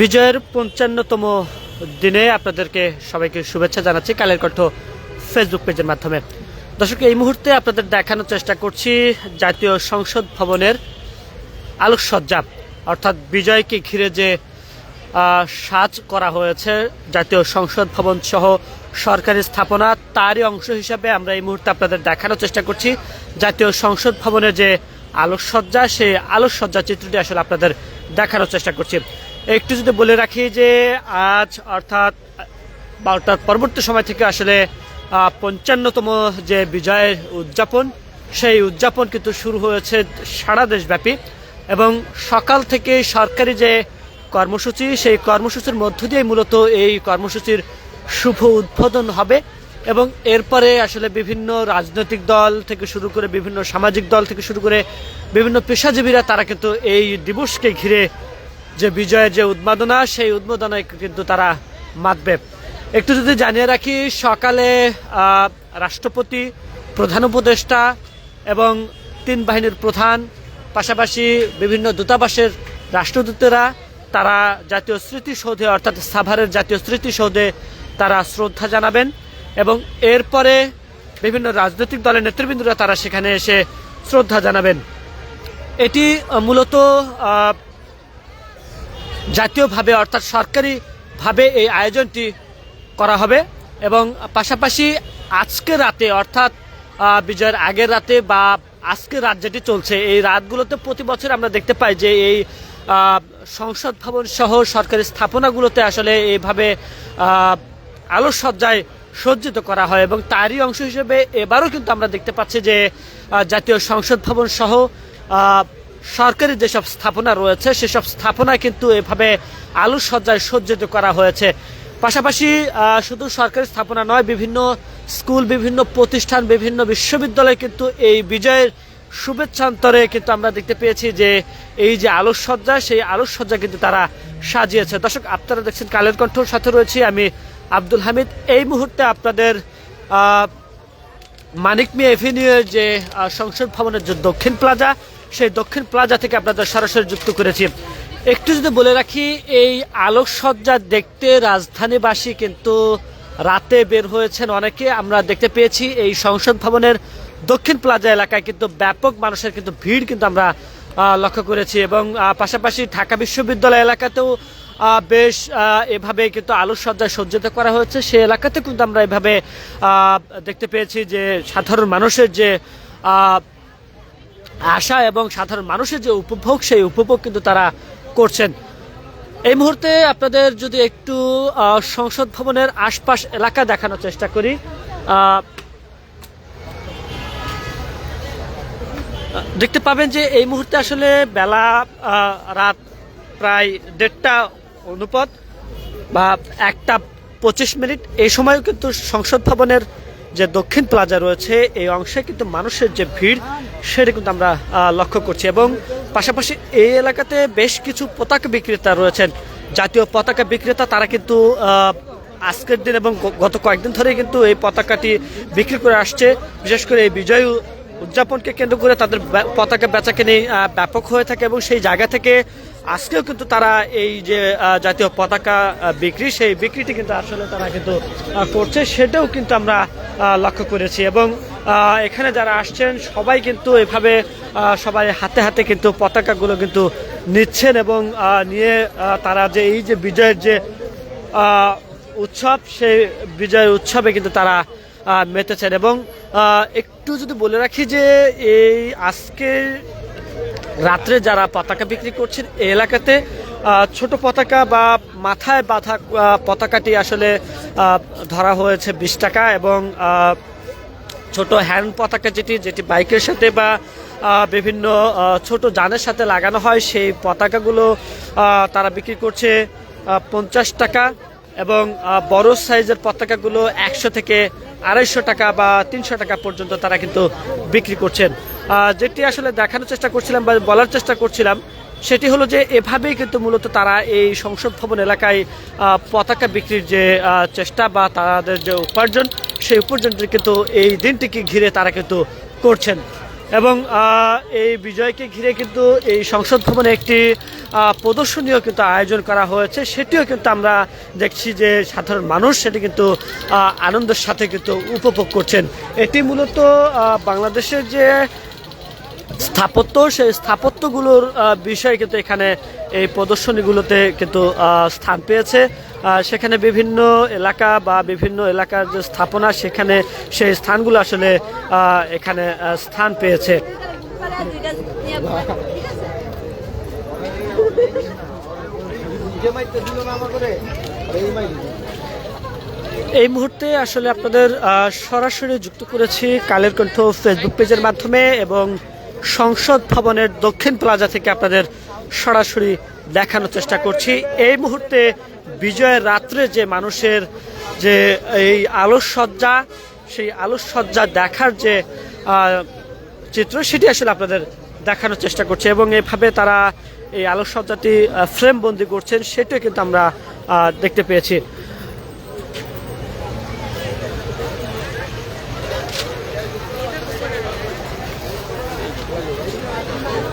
বিজয়ের ৫৫তম দিনে আপনাদেরকে সবাইকে শুভেচ্ছা জানাচ্ছি কালের কণ্ঠ ফেসবুক পেজের মাধ্যমে। দর্শক, এই মুহূর্তে আপনাদের দেখানোর চেষ্টা করছি জাতীয় সংসদ ভবনের আলোকসজ্জা, অর্থাৎ বিজয়কে ঘিরে যে সাজ করা হয়েছে জাতীয় সংসদ ভবন সহ সরকারি স্থাপনা, তারই অংশ হিসাবে আমরা এই মুহূর্তে আপনাদের দেখানোর চেষ্টা করছি জাতীয় সংসদ ভবনের যে আলোকসজ্জা, সেই আলোকসজ্জা চিত্রটি আসলে আপনাদের দেখানোর চেষ্টা করছি। একটু যদি বলে রাখি যে আজ অর্থাৎ 12টার পরবর্তী সময় থেকে আসলে ৫৫তম যে বিজয়ের উদযাপন, সেই উদযাপন কিন্তু শুরু হয়েছে সারা দেশব্যাপী এবং সকাল থেকে সরকারি যে কর্মসূচি, সেই কর্মসূচির মধ্য দিয়ে মূলত এই কর্মসূচির শুভ উদ্বোধন হবে এবং এরপরে আসলে বিভিন্ন রাজনৈতিক দল থেকে শুরু করে বিভিন্ন সামাজিক দল থেকে শুরু করে বিভিন্ন পেশাজীবীরা তারা কিন্তু এই দিবসকে ঘিরে যে বিজয়ের যে উন্মাদনা, সেই উন্মাদনায় কিন্তু তারা মাতবে। একটু যদি জানিয়ে রাখি, সকালে রাষ্ট্রপতি, প্রধান উপদেষ্টা এবং 3 বাহিনীর প্রধান, পাশাপাশি বিভিন্ন দূতাবাসের রাষ্ট্রদূতেরা তারা জাতীয় স্মৃতিসৌধে অর্থাৎ সাভারের জাতীয় স্মৃতিসৌধে তারা শ্রদ্ধা জানাবেন এবং এরপরে বিভিন্ন রাজনৈতিক দলের নেতৃবৃন্দরা তারা সেখানে এসে শ্রদ্ধা জানাবেন। এটি মূলত জাতীয়ভাবে অর্থাৎ সরকারিভাবে এই আয়োজনটি করা হবে এবং পাশাপাশি আজকে রাতে অর্থাৎ বিজয়ের আগের রাতে বা আজকে রাত যেটি চলছে, এই রাতগুলোতে প্রতি বছর আমরা দেখতে পাই যে এই সংসদ ভবন সহ সরকারি স্থাপনাগুলোতে আসলে এইভাবে আলোকসজ্জায় সজ্জিত করা হয় এবং তারই অংশ হিসেবে এবারও কিন্তু আমরা দেখতে পাচ্ছি যে জাতীয় সংসদ ভবন সহ সরকারি যেসব স্থাপনা রয়েছে সেসব স্থাপনা কিন্তু এভাবে আলোকসজ্জায় সজ্জিত করা হয়েছে। পাশাপাশি শুধু সরকারি স্থাপনা নয়, বিভিন্ন স্কুল, বিভিন্ন প্রতিষ্ঠান, বিভিন্ন বিশ্ববিদ্যালয় কিন্তু এই বিজয়ের শুভেচ্ছান্তরে কিন্তু আমরা দেখতে পেয়েছি যে এই যে আলোকসজ্জা, সেই আলোকসজ্জা কিন্তু তারা সাজিয়েছে। দর্শক, আপনারা দেখছেন কালের কণ্ঠর সাথে রয়েছি আমি আব্দুল হামিদ। এই মুহূর্তে আপনাদের মানিক মিয়া এভিনিউয়ের যে সংসদ ভবনের যে দক্ষিণ প্লাজা, সেই দক্ষিণ প্লাজা থেকে আপনাদের সরাসরি যুক্ত করেছি। একটু যদি বলে রাখি, এই আলোকসজ্জা দেখতে রাজধানীবাসী কিন্তু রাতে বের হয়েছেন অনেকে। আমরা দেখতে পেয়েছি এই সংসদ ভবনের দক্ষিণ প্লাজা এলাকায় কিন্তু ব্যাপক মানুষের কিন্তু ভিড় কিন্তু আমরা লক্ষ্য করেছি এবং পাশাপাশি ঢাকা বিশ্ববিদ্যালয় এলাকাতেও বেশ এভাবে কিন্তু আলোকসজ্জায় সজ্জিত করা হয়েছে। সেই এলাকাতে কিন্তু আমরা এভাবে দেখতে পেয়েছি যে সাধারণ মানুষের যে আশা এবং সাধারণ মানুষের যে উপভোগ, সেই উপভোগ কিন্তু তারা করছেন। এই মুহূর্তে আপনাদের যদি একটু সংসদ ভবনের আশপাশ এলাকা দেখানোর চেষ্টা করি, দেখতে পাবেন যে এই মুহূর্তে আসলে বেলা রাত প্রায় 1:30 অনুপাত বা 1:25। এই সময়ও কিন্তু সংসদ ভবনের যে দক্ষিণ প্লাজা রয়েছে এই অংশে কিন্তু মানুষের যে ভিড়, সেটা কিন্তু আমরা লক্ষ্য করছি এবং পাশাপাশি এই এলাকাতে বেশ কিছু পতাকা বিক্রেতা রয়েছেন, জাতীয় পতাকা বিক্রেতা। তারা কিন্তু আজকের দিন এবং গত কয়েকদিন ধরে কিন্তু এই পতাকাটি বিক্রি করে আসছে। বিশেষ করে এই বিজয় উদযাপনকে কেন্দ্র করে তাদের পতাকা বেচাকেনি ব্যাপক হয়ে থাকে এবং সেই জায়গা থেকে আজকেও কিন্তু তারা এই যে জাতীয় পতাকা বিক্রি, সেই বিক্রিটি কিন্তু আসলে তারা কিন্তু করছে, সেটাও কিন্তু আমরা লক্ষ্য করেছি এবং এখানে যারা আসছেন সবাই কিন্তু এভাবে সবাই হাতে হাতে কিন্তু পতাকাগুলো কিন্তু নিচ্ছেন এবং নিয়ে তারা যে এই যে বিজয়ের যে উৎসব, সেই বিজয়ের উৎসবে কিন্তু তারা মেতেছেন এবং একটু যদি বলে রাখি যে এই আজকে রাত্রে যারা পতাকা বিক্রি করছেন এই এলাকাতে ছোট পতাকা বা মাথায় বাঁধা পতাকাটি আসলে ধরা হয়েছে 20 টাকা এবং ছোট হ্যান্ড পতাকা যেটি বাইকের সাথে বা বিভিন্ন ছোট যানের সাথে লাগানো হয়, সেই পতাকাগুলো তারা বিক্রি করছে 50 টাকা এবং বড় সাইজের পতাকাগুলো 100 থেকে 250 টাকা বা 300 টাকা পর্যন্ত তারা কিন্তু বিক্রি করছেন। যেটি আসলে দেখানোর চেষ্টা করছিলাম বা বলার চেষ্টা করছিলাম সেটি হলো যে এভাবেই কিন্তু মূলত তারা এই সংসদ ভবন এলাকায় পতাকা বিক্রির যে চেষ্টা বা তাদের যে উপার্জন, সেই উপার্জনটি কিন্তু এই দিনটিকে ঘিরে তারা কিন্তু করছেন। এবং এই বিজয়কে ঘিরে কিন্তু এই সংসদ ভবনে একটি প্রদর্শনীয় কিন্তু আয়োজন করা হয়েছে, সেটিও কিন্তু আমরা দেখছি যে সাধারণ মানুষ সেটি কিন্তু আনন্দের সাথে কিন্তু উপভোগ করছেন। এটি মূলত বাংলাদেশের যে স্থাপত্য, সেই স্থাপত্যগুলোর বিষয় কিন্তু এখানে এই প্রদর্শনীগুলোতে কিন্তু স্থান পেয়েছে। সেখানে বিভিন্ন এলাকা বা বিভিন্ন এলাকার যে স্থাপনা, সেখানে সেই স্থানগুলো আসলে এখানে স্থান পেয়েছে। এই মুহূর্তে আসলে আপনাদের সরাসরি যুক্ত করেছি কালের কণ্ঠ ফেসবুক পেজের মাধ্যমে এবং সংসদ ভবনের দক্ষিণ প্লাজা থেকে আপনাদের সরাসরি দেখানোর চেষ্টা করছি। এই মুহূর্তে বিজয়ের রাত্রে যে মানুষের যে এই আলোকসজ্জা, সেই আলোকসজ্জা দেখার যে চিত্র, সেটি আসলে আপনাদের দেখানোর চেষ্টা করছি এবং এভাবে তারা এই আলোকসজ্জাটি ফ্রেম বন্দি করছেন, সেটিও কিন্তু আমরা দেখতে পেয়েছি।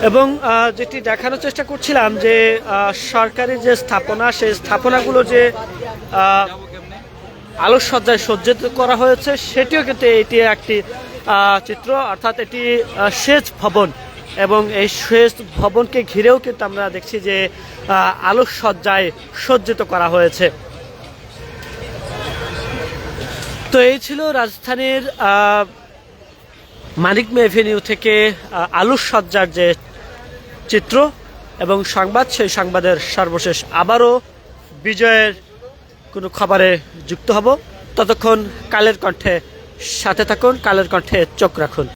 এবং যেটি দেখানোর চেষ্টা করছিলাম যে সরকারি যে স্থাপনা, সেই স্থাপনাগুলো যে আলোকসজ্জায় সজ্জিত করা হয়েছে, সেটিও কিন্তু এটি একটি চিত্র, অর্থাৎ এটি সেচ ভবন এবং এই সেচ ভবনকে ঘিরেও কিন্তু আমরা দেখছি যে আলোকসজ্জায় সজ্জিত করা হয়েছে। তো এই ছিল রাজধানীর মানিক মে এভিনিউ থেকে আলোকসজ্জার যে চিত্র এবং সংবাদ, সেই সংবাদের সর্বশেষ আবারও বিজয়ের কোনো খবরে যুক্ত হব। ততক্ষণ কালের কণ্ঠে সাথে থাকুন, কালের কণ্ঠে চোখ রাখুন।